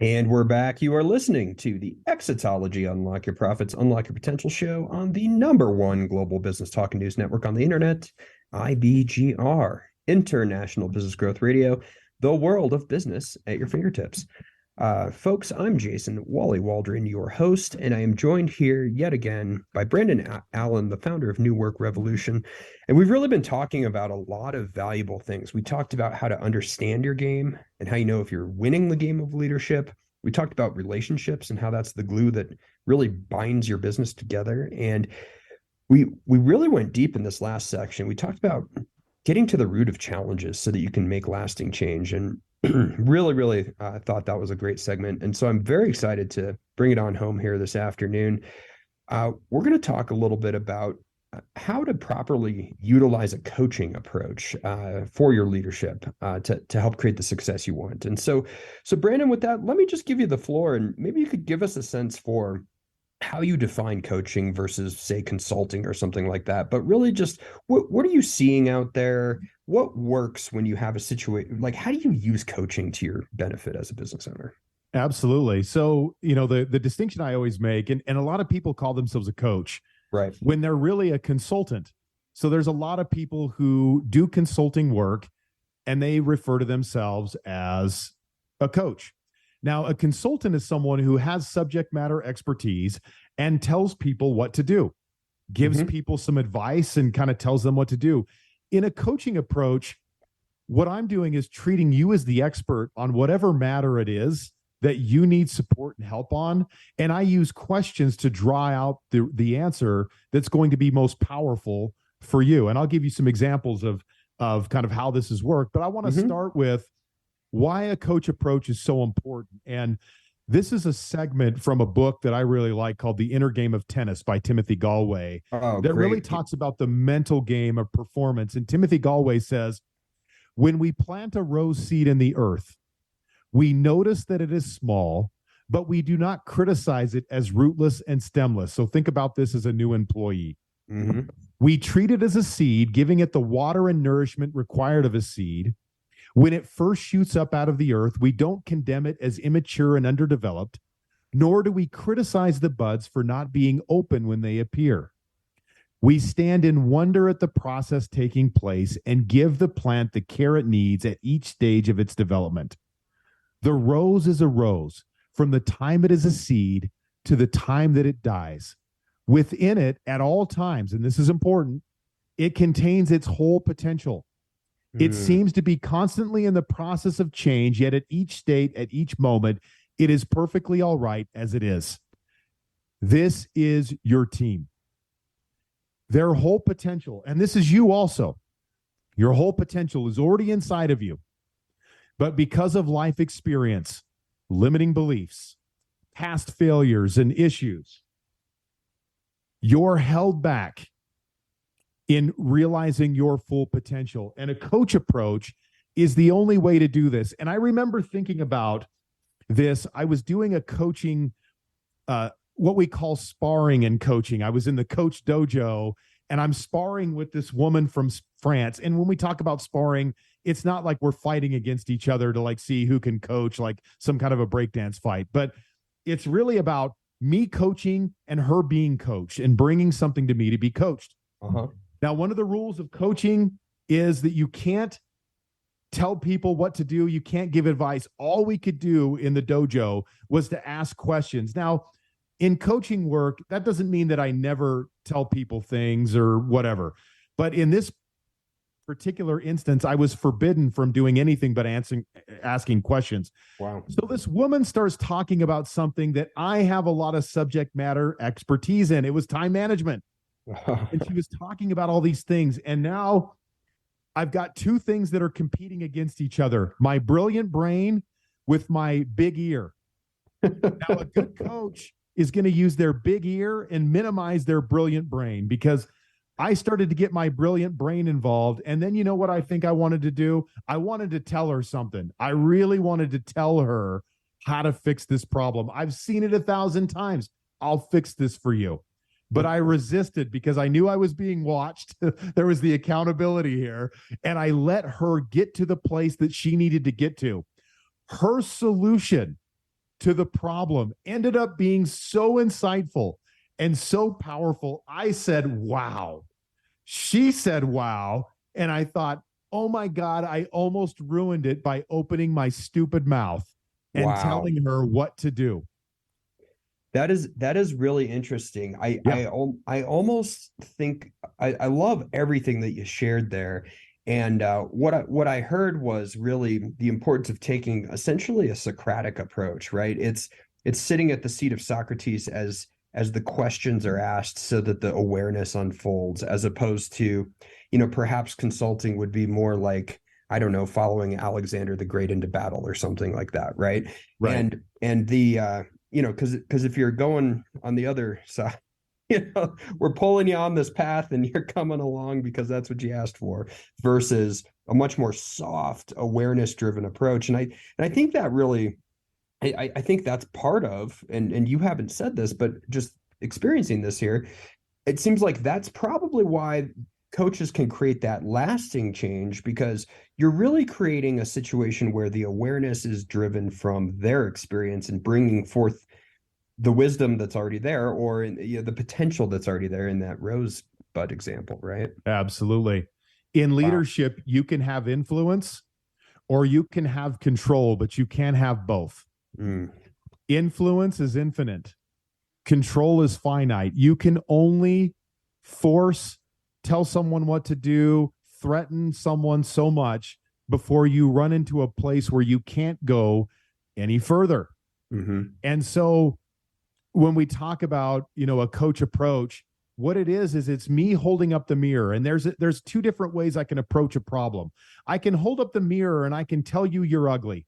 And we're back. You are listening to the Exitology Unlock Your Profits, Unlock Your Potential show on the number one global business talk and news network on the internet, IBGR, International Business Growth Radio, the world of business at your fingertips. Folks, I'm Jason Wally Waldron, your host, and I am joined here yet again by Brandon Allen, the founder of New Work Revolution. And we've really been talking about a lot of valuable things. We talked about how to understand your game and how you know if you're winning the game of leadership. We talked about relationships and how that's the glue that really binds your business together. And we really went deep in this last section. We talked about getting to the root of challenges so that you can make lasting change. And really thought that was a great segment. And so I'm very excited to bring it on home here this afternoon. We're going to talk a little bit about how to properly utilize a coaching approach for your leadership to help create the success you want. And so Brandon, with that, let me just give you the floor, and maybe you could give us a sense for how you define coaching versus, say, consulting or something like that. But really just what are you seeing out there? What works when you have a situation? Like, how do you use coaching to your benefit as a business owner? Absolutely. So, the distinction I always make, and a lot of people call themselves a coach, right, when they're really a consultant. So there's a lot of people who do consulting work and they refer to themselves as a coach. Now, a consultant is someone who has subject matter expertise and tells people what to do, gives people some advice and kind of tells them what to do. In a coaching approach, what I'm doing is treating you as the expert on whatever matter it is that you need support and help on. And I use questions to draw out the answer that's going to be most powerful for you. And I'll give you some examples of kind of how this has worked. But I want to start with why a coach approach is so important. And this is a segment from a book that I really like called The Inner Game of Tennis by Timothy Gallwey that really talks about the mental game of performance. And Timothy Gallwey says, when we plant a rose seed in the earth, we notice that it is small, but we do not criticize it as rootless and stemless. So think about this as a new employee. We treat it as a seed, giving it the water and nourishment required of a seed. When it first shoots up out of the earth, we don't condemn it as immature and underdeveloped, nor do we criticize the buds for not being open when they appear. We stand in wonder at the process taking place and give the plant the care it needs at each stage of its development. The rose is a rose from the time it is a seed to the time that it dies. Within it, at all times, and this is important, it contains its whole potential. It seems to be constantly in the process of change, yet at each state, at each moment, it is perfectly all right as it is. This is your team. Their whole potential, and this is you also, your whole potential is already inside of you. But because of life experience, limiting beliefs, past failures and issues, you're held back in realizing your full potential. And a coach approach is the only way to do this. And I remember thinking about this. I was doing a coaching, what we call sparring in coaching. I was in the coach dojo and I'm sparring with this woman from France. And when we talk about sparring, it's not like we're fighting against each other to like see who can coach, like some kind of a breakdance fight, but it's really about me coaching and her being coached and bringing something to me to be coached. Now, one of the rules of coaching is that you can't tell people what to do. You can't give advice. All we could do in the dojo was to ask questions. Now, in coaching work, that doesn't mean that I never tell people things or whatever. But in this particular instance, I was forbidden from doing anything but asking questions. Wow. So this woman starts talking about something that I have a lot of subject matter expertise in. It was time management. And she was talking about all these things. And now I've got two things that are competing against each other. My brilliant brain with my big ear. Now, a good coach is going to use their big ear and minimize their brilliant brain, because I started to get my brilliant brain involved. And then you know what I think I wanted to do? I wanted to tell her something. I really wanted to tell her how to fix this problem. I've seen it 1,000 times. I'll fix this for you. But I resisted because I knew I was being watched. There was the accountability here. And I let her get to the place that she needed to get to. Her solution to the problem ended up being so insightful and so powerful. I said, wow. She said, wow. And I thought, oh my God, I almost ruined it by opening my stupid mouth and Wow. telling her what to do. That is really interesting. Yeah. I almost think I love everything that you shared there. And what I heard was really the importance of taking essentially a Socratic approach, right? It's sitting at the seat of Socrates as the questions are asked so that the awareness unfolds, as opposed to, perhaps consulting would be more like, I don't know, following Alexander the Great into battle or something like that, right? Right. And the because if you're going on the other side, we're pulling you on this path and you're coming along because that's what you asked for, versus a much more soft, awareness driven approach. And I think that really, I think that's part of, and you haven't said this, but just experiencing this here, it seems like that's probably why coaches can create that lasting change, because you're really creating a situation where the awareness is driven from their experience and bringing forth the wisdom that's already there, or the potential that's already there in that rosebud example, right? Absolutely. In Wow. leadership, you can have influence or you can have control, but you can't have both. Mm. Influence is infinite. Control is finite. You can only force, tell someone what to do, threaten someone so much before you run into a place where you can't go any further. Mm-hmm. And so when we talk about, a coach approach, what it is it's me holding up the mirror. And there's two different ways I can approach a problem. I can hold up the mirror and I can tell you you're ugly.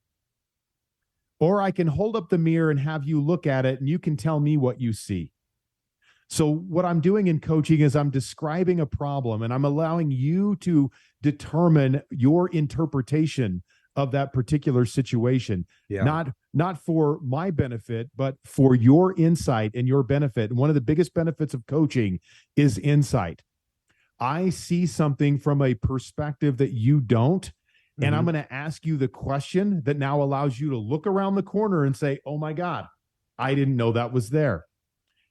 Or I can hold up the mirror and have you look at it and you can tell me what you see. So what I'm doing in coaching is I'm describing a problem and I'm allowing you to determine your interpretation of that particular situation. Yeah. Not for my benefit, but for your insight and your benefit. And one of the biggest benefits of coaching is insight. I see something from a perspective that you don't, and I'm going to ask you the question that now allows you to look around the corner and say, oh my God, I didn't know that was there.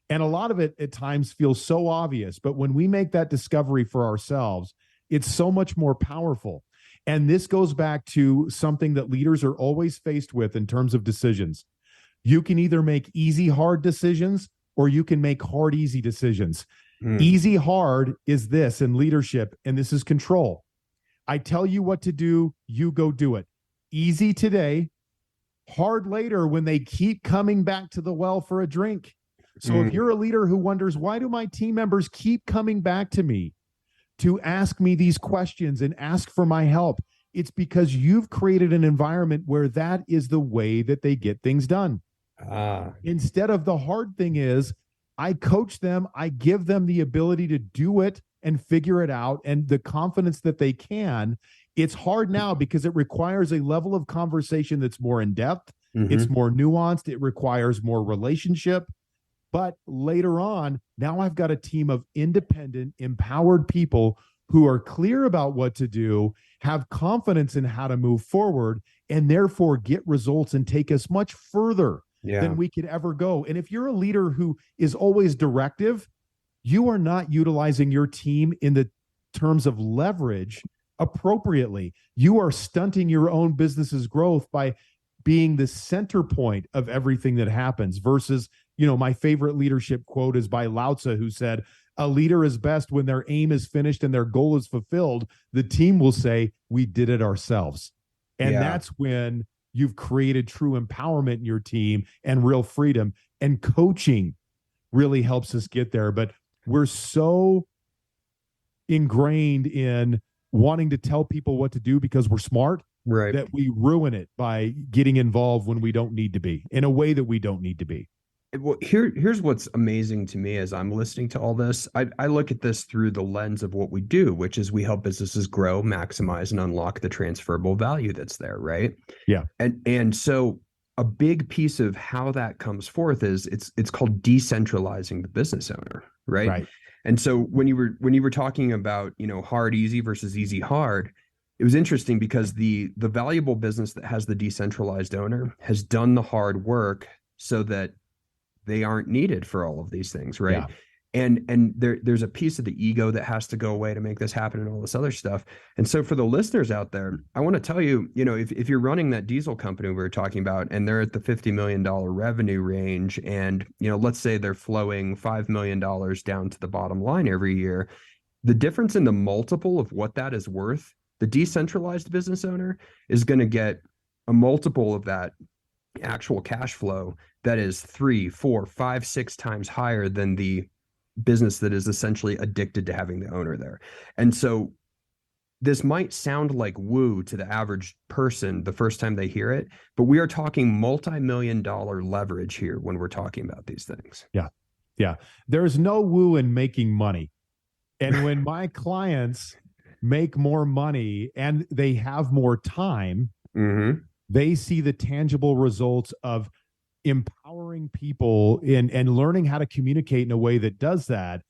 And a lot of it at times feels so obvious, but when we make that discovery for ourselves, it's so much more powerful. And this goes back to something that leaders are always faced with in terms of decisions. You can either make easy, hard decisions, or you can make hard, easy decisions. Easy, hard is this in leadership, and this is control. I tell you what to do, you go do it. Easy today, hard later when they keep coming back to the well for a drink. So if you're a leader who wonders, why do my team members keep coming back to me to ask me these questions and ask for my help? It's because you've created an environment where that is the way that they get things done. Instead of the hard thing is, I coach them, I give them the ability to do it and figure it out and the confidence that they can. It's hard now because it requires a level of conversation that's more in depth. It's more nuanced. It requires more relationship. But later on, now I've got a team of independent, empowered people who are clear about what to do, have confidence in how to move forward, and therefore get results and take us much further than we could ever go. And if you're a leader who is always directive, you are not utilizing your team in the terms of leverage appropriately. You are stunting your own business's growth by being the center point of everything that happens versus, my favorite leadership quote is by Lao Tzu, who said, a leader is best when their aim is finished and their goal is fulfilled. The team will say, we did it ourselves. And that's when you've created true empowerment in your team and real freedom. And coaching really helps us get there. But we're so ingrained in wanting to tell people what to do because we're smart, right, that we ruin it by getting involved when we don't need to be, in a way that we don't need to be. Well, here's what's amazing to me as I'm listening to all this. I look at this through the lens of what we do, which is we help businesses grow, maximize, and unlock the transferable value that's there, right? Yeah. And so a big piece of how that comes forth is it's called decentralizing the business owner, right? Right. And so when you were talking about, hard easy versus easy hard, it was interesting because the valuable business that has the decentralized owner has done the hard work so that they aren't needed for all of these things, right? Yeah. And there's a piece of the ego that has to go away to make this happen and all this other stuff. And so for the listeners out there, I want to tell you, if you're running that diesel company we were talking about and they're at the $50 million revenue range, and let's say they're flowing $5 million down to the bottom line every year, the difference in the multiple of what that is worth, the decentralized business owner is going to get a multiple of that actual cash flow that is 3, 4, 5, 6 times higher than the business that is essentially addicted to having the owner there. And so this might sound like woo to the average person the first time they hear it, but we are talking multi-million-dollar leverage here when we're talking about these things. Yeah. Yeah. There's no woo in making money. And when my clients make more money and they have more time, they see the tangible results of empowering people and learning how to communicate in a way that does that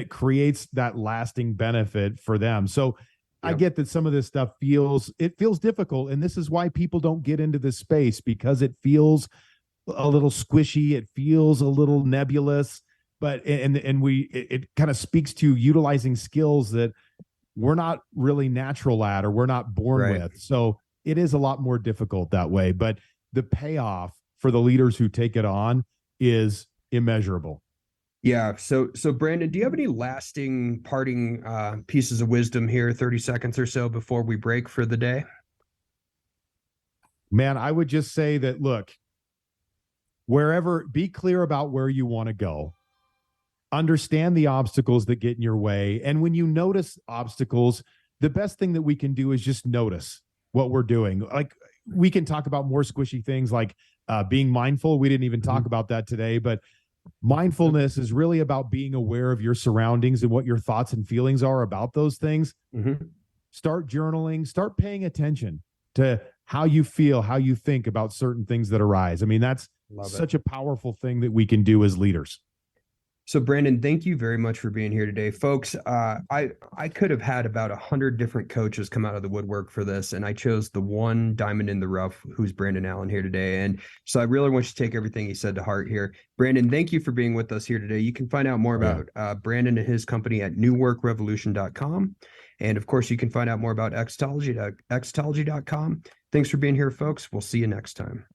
creates that lasting benefit for them. So I get that some of this stuff feels difficult. And this is why people don't get into this space, because it feels a little squishy. It feels a little nebulous, but it kind of speaks to utilizing skills that we're not really natural at, or we're not born with. So it is a lot more difficult that way, but the payoff for the leaders who take it on is immeasurable. Yeah. So Brandon, do you have any lasting parting pieces of wisdom here, 30 seconds or so before we break for the day? Man, I would just say that, look, be clear about where you want to go. Understand the obstacles that get in your way. And when you notice obstacles, the best thing that we can do is just notice what we're doing. Like, we can talk about more squishy things like being mindful. We didn't even talk about that today, but mindfulness is really about being aware of your surroundings and what your thoughts and feelings are about those things. Start journaling, start paying attention to how you feel, how you think about certain things that arise. I mean, that's such a powerful thing that we can do as leaders. So Brandon, thank you very much for being here today, folks. I could have had about 100 different coaches come out of the woodwork for this, and I chose the one diamond in the rough, who's Brandon Allen here today. And so I really want you to take everything he said to heart here. Brandon, thank you for being with us here today. You can find out more about Brandon and his company at newworkrevolution.com. And of course, you can find out more about Xtology at xtology.com. Thanks for being here, folks. We'll see you next time.